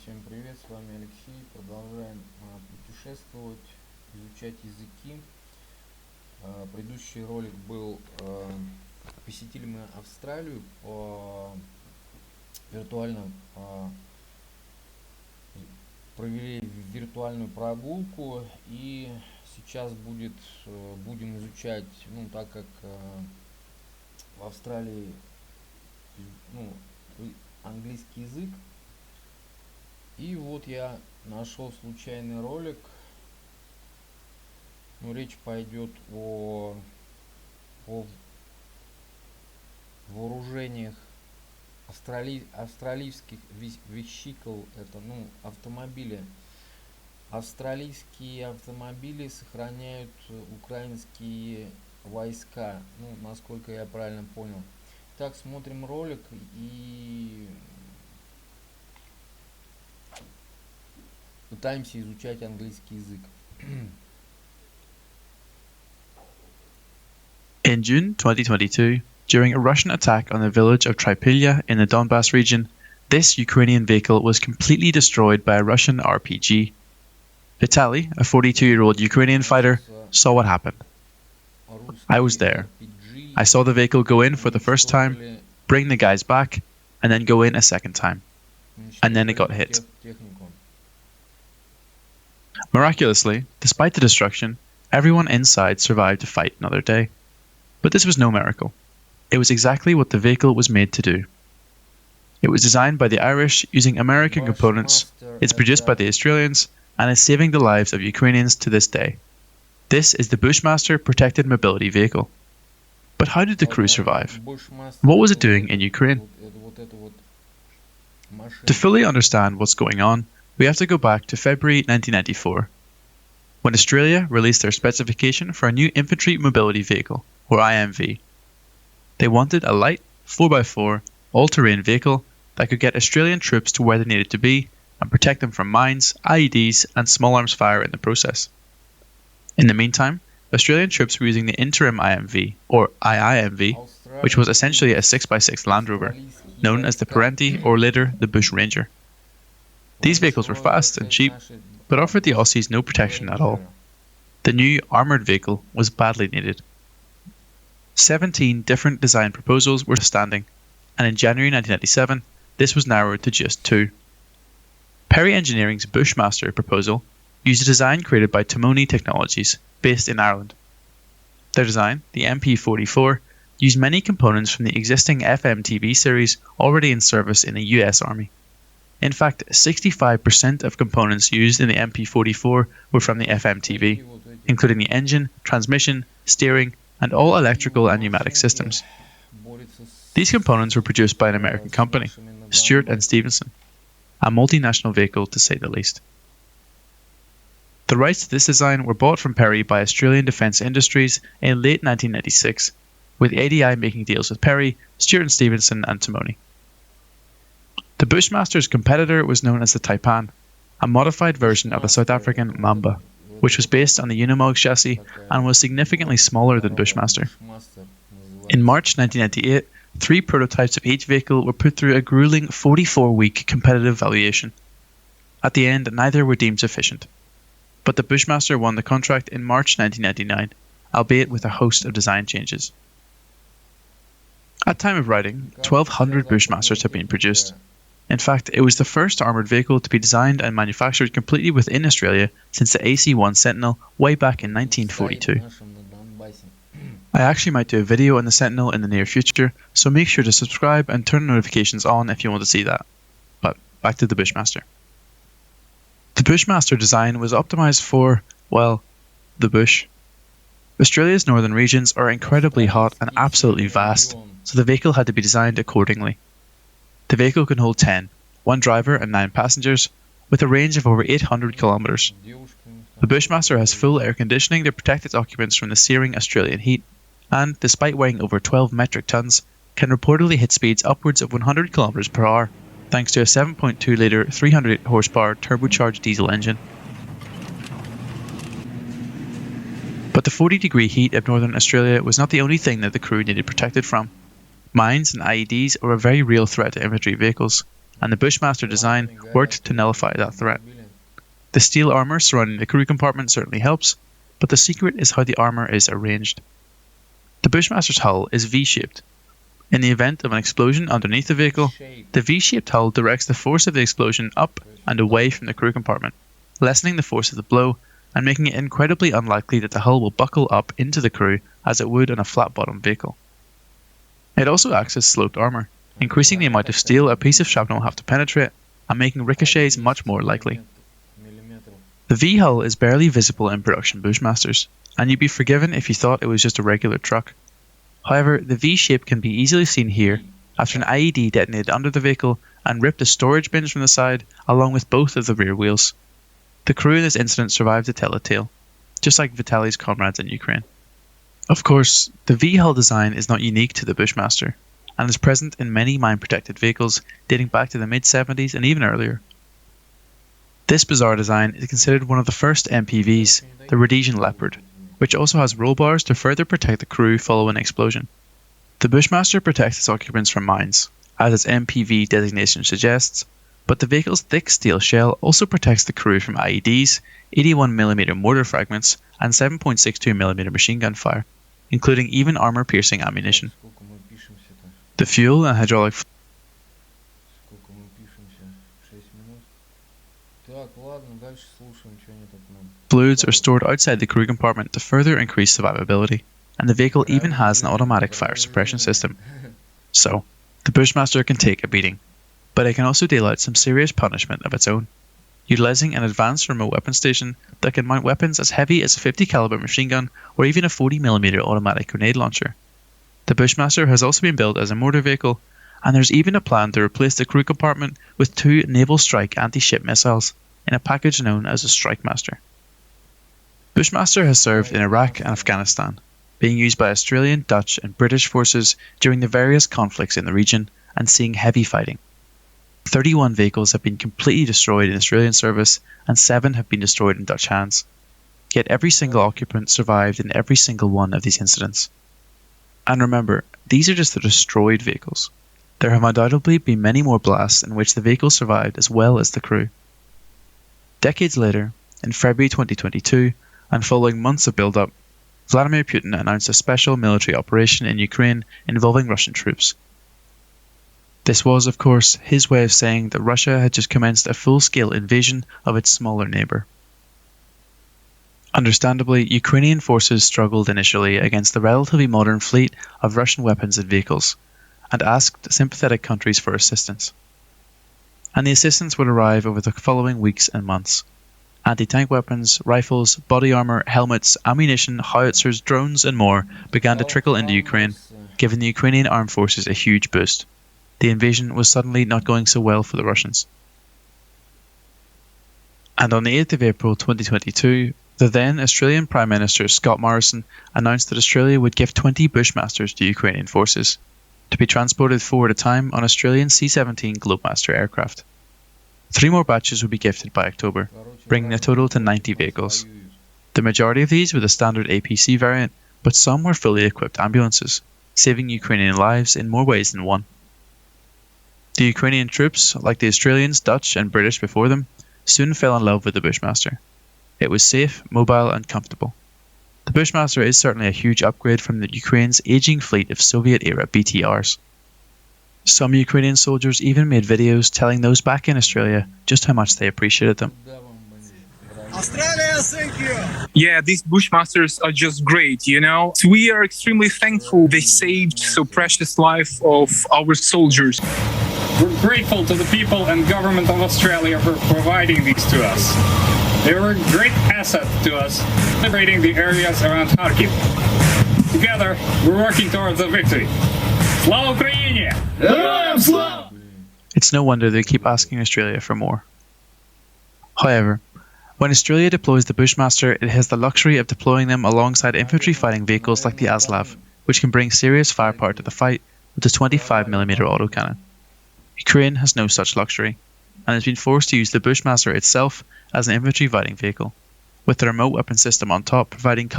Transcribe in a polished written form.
всем привет, с вами Алексей. Продолжаем путешествовать, изучать языки. Предыдущий ролик был, посетили мы Австралию по виртуально, провели виртуальную прогулку, и сейчас будем изучать, так как в Австралии английский язык. И вот я нашел случайный ролик. Речь пойдет о вооружениях австралийских вещикл, это автомобили. Австралийские автомобили сохраняют украинские войска, насколько я правильно понял. Так, смотрим ролик и пытаемся изучать английский язык. In June 2022, during a Russian attack on the village of Trypilya in the Donbas region, this Ukrainian vehicle was completely destroyed by a Russian RPG. Vitaly, a 42-year-old Ukrainian fighter, saw what happened. I was there. I saw the vehicle go in for the first time, bring the guys back, and then go in a second time. And then it got hit. Miraculously, despite the destruction, everyone inside survived to fight another day. But this was no miracle. It was exactly what the vehicle was made to do. It was designed by the Irish using American components, it's produced by the Australians, and is saving the lives of Ukrainians to this day. This is the Bushmaster Protected Mobility Vehicle. But how did the crew survive? What was it doing in Ukraine? To fully understand what's going on, we have to go back to February 1994, when Australia released their specification for a new infantry mobility vehicle, or IMV. They wanted a light 4x4 all-terrain vehicle that could get Australian troops to where they needed to be and protect them from mines, IEDs and small arms fire in the process. In the meantime, Australian troops were using the interim IMV, or IIMV, which was essentially a 6x6 Land Rover, known as the Parenti or later the Bush Ranger. These vehicles were fast and cheap, but offered the Aussies no protection at all. The new armoured vehicle was badly needed. 17 different design proposals were standing, and in January 1997, this was narrowed to just 2. Perry Engineering's Bushmaster proposal used a design created by Timony Technologies, based in Ireland. Their design, the MP44, used many components from the existing FMTV series already in service in the US Army. In fact, 65% of components used in the MP44 were from the FMTV, including the engine, transmission, steering, and all electrical and pneumatic systems. These components were produced by an American company, Stewart and Stevenson, a multinational vehicle to say the least. The rights to this design were bought from Perry by Australian Defence Industries in late 1996, with ADI making deals with Perry, Stewart and Stevenson and Timony. The Bushmaster's competitor was known as the Taipan, a modified version of the South African Mamba, which was based on the Unimog chassis and was significantly smaller than Bushmaster. In March 1998, 3 prototypes of each vehicle were put through a grueling 44-week competitive evaluation. At the end, neither were deemed sufficient. But the Bushmaster won the contract in March 1999, albeit with a host of design changes. At time of writing, 1,200 Bushmasters have been produced. In fact, it was the first armoured vehicle to be designed and manufactured completely within Australia since the AC-1 Sentinel way back in 1942. I actually might do a video on the Sentinel in the near future, so make sure to subscribe and turn notifications on if you want to see that. But back to the Bushmaster. The Bushmaster design was optimised for, well, the bush. Australia's northern regions are incredibly hot and absolutely vast, so the vehicle had to be designed accordingly. The vehicle can hold 10, 1 driver and 9 passengers, with a range of over 800 kilometres. The Bushmaster has full air conditioning to protect its occupants from the searing Australian heat, and, despite weighing over 12 metric tonnes, can reportedly hit speeds upwards of 100 kilometres per hour, thanks to a 7.2 litre 300 horsepower turbocharged diesel engine. But the 40-degree heat of northern Australia was not the only thing that the crew needed protected from. Mines and IEDs are a very real threat to infantry vehicles, and the Bushmaster design worked to nullify that threat. The steel armour surrounding the crew compartment certainly helps, but the secret is how the armour is arranged. The Bushmaster's hull is V-shaped. In the event of an explosion underneath the vehicle, the V-shaped hull directs the force of the explosion up and away from the crew compartment, lessening the force of the blow and making it incredibly unlikely that the hull will buckle up into the crew as it would on a flat-bottomed vehicle. It also acts as sloped armour, increasing the amount of steel a piece of shrapnel will have to penetrate and making ricochets much more likely. The V-hull is barely visible in production Bushmasters, and you'd be forgiven if you thought it was just a regular truck. However, the V-shape can be easily seen here after an IED detonated under the vehicle and ripped the storage bins from the side along with both of the rear wheels. The crew in this incident survived to tell the tale, just like Vitaly's comrades in Ukraine. Of course, the V-hull design is not unique to the Bushmaster, and is present in many mine-protected vehicles dating back to the mid-70s and even earlier. This bizarre design is considered one of the first MPVs, the Rhodesian Leopard, which also has roll bars to further protect the crew following an explosion. The Bushmaster protects its occupants from mines, as its MPV designation suggests, but the vehicle's thick steel shell also protects the crew from IEDs, 81mm mortar fragments, and 7.62mm machine gun fire, including even armor-piercing ammunition. The fuel and hydraulic fluids are stored outside the crew compartment to further increase survivability, and the vehicle even has an automatic fire suppression system. So, the Bushmaster can take a beating, but it can also deal out some serious punishment of its own, utilising an advanced remote weapon station that can mount weapons as heavy as a 50 caliber machine gun or even a 40mm automatic grenade launcher. The Bushmaster has also been built as a mortar vehicle, and there's even a plan to replace the crew compartment with 2 Naval Strike anti-ship missiles in a package known as a Strike Master. Bushmaster has served in Iraq and Afghanistan, being used by Australian, Dutch and British forces during the various conflicts in the region and seeing heavy fighting. 31 vehicles have been completely destroyed in Australian service and 7 have been destroyed in Dutch hands. Yet every single occupant survived in every single one of these incidents. And remember, these are just the destroyed vehicles. There have undoubtedly been many more blasts in which the vehicles survived as well as the crew. Decades later, in February 2022, and following months of build-up, Vladimir Putin announced a special military operation in Ukraine involving Russian troops. This was, of course, his way of saying that Russia had just commenced a full-scale invasion of its smaller neighbour. Understandably, Ukrainian forces struggled initially against the relatively modern fleet of Russian weapons and vehicles, and asked sympathetic countries for assistance. And the assistance would arrive over the following weeks and months. Anti-tank weapons, rifles, body armour, helmets, ammunition, howitzers, drones and more began to trickle into Ukraine, giving the Ukrainian armed forces a huge boost. The invasion was suddenly not going so well for the Russians. And on the 8th of April 2022, the then Australian Prime Minister Scott Morrison announced that Australia would give 20 Bushmasters to Ukrainian forces, to be transported 4 at a time on Australian C-17 Globemaster aircraft. 3 more batches would be gifted by October, bringing the total to 90 vehicles. The majority of these were the standard APC variant, but some were fully equipped ambulances, saving Ukrainian lives in more ways than one. The Ukrainian troops, like the Australians, Dutch and British before them, soon fell in love with the Bushmaster. It was safe, mobile and comfortable. The Bushmaster is certainly a huge upgrade from the Ukraine's aging fleet of Soviet-era BTRs. Some Ukrainian soldiers even made videos telling those back in Australia just how much they appreciated them. Australia, thank you! Yeah, these Bushmasters are just great, you know? We are extremely thankful they saved so precious life of our soldiers. We're grateful to the people and government of Australia for providing these to us. They were a great asset to us, liberating the areas around Kharkiv. Together, we're working towards a victory. Slava Ukraini! Героям слава! It's no wonder they keep asking Australia for more. However, when Australia deploys the Bushmaster, it has the luxury of deploying them alongside infantry fighting vehicles like the Aslav, which can bring serious firepower to the fight with a 25mm autocannon. Ukraine has no such luxury, and has been forced to use the Bushmaster itself as an infantry fighting vehicle, with the remote weapon system on top providing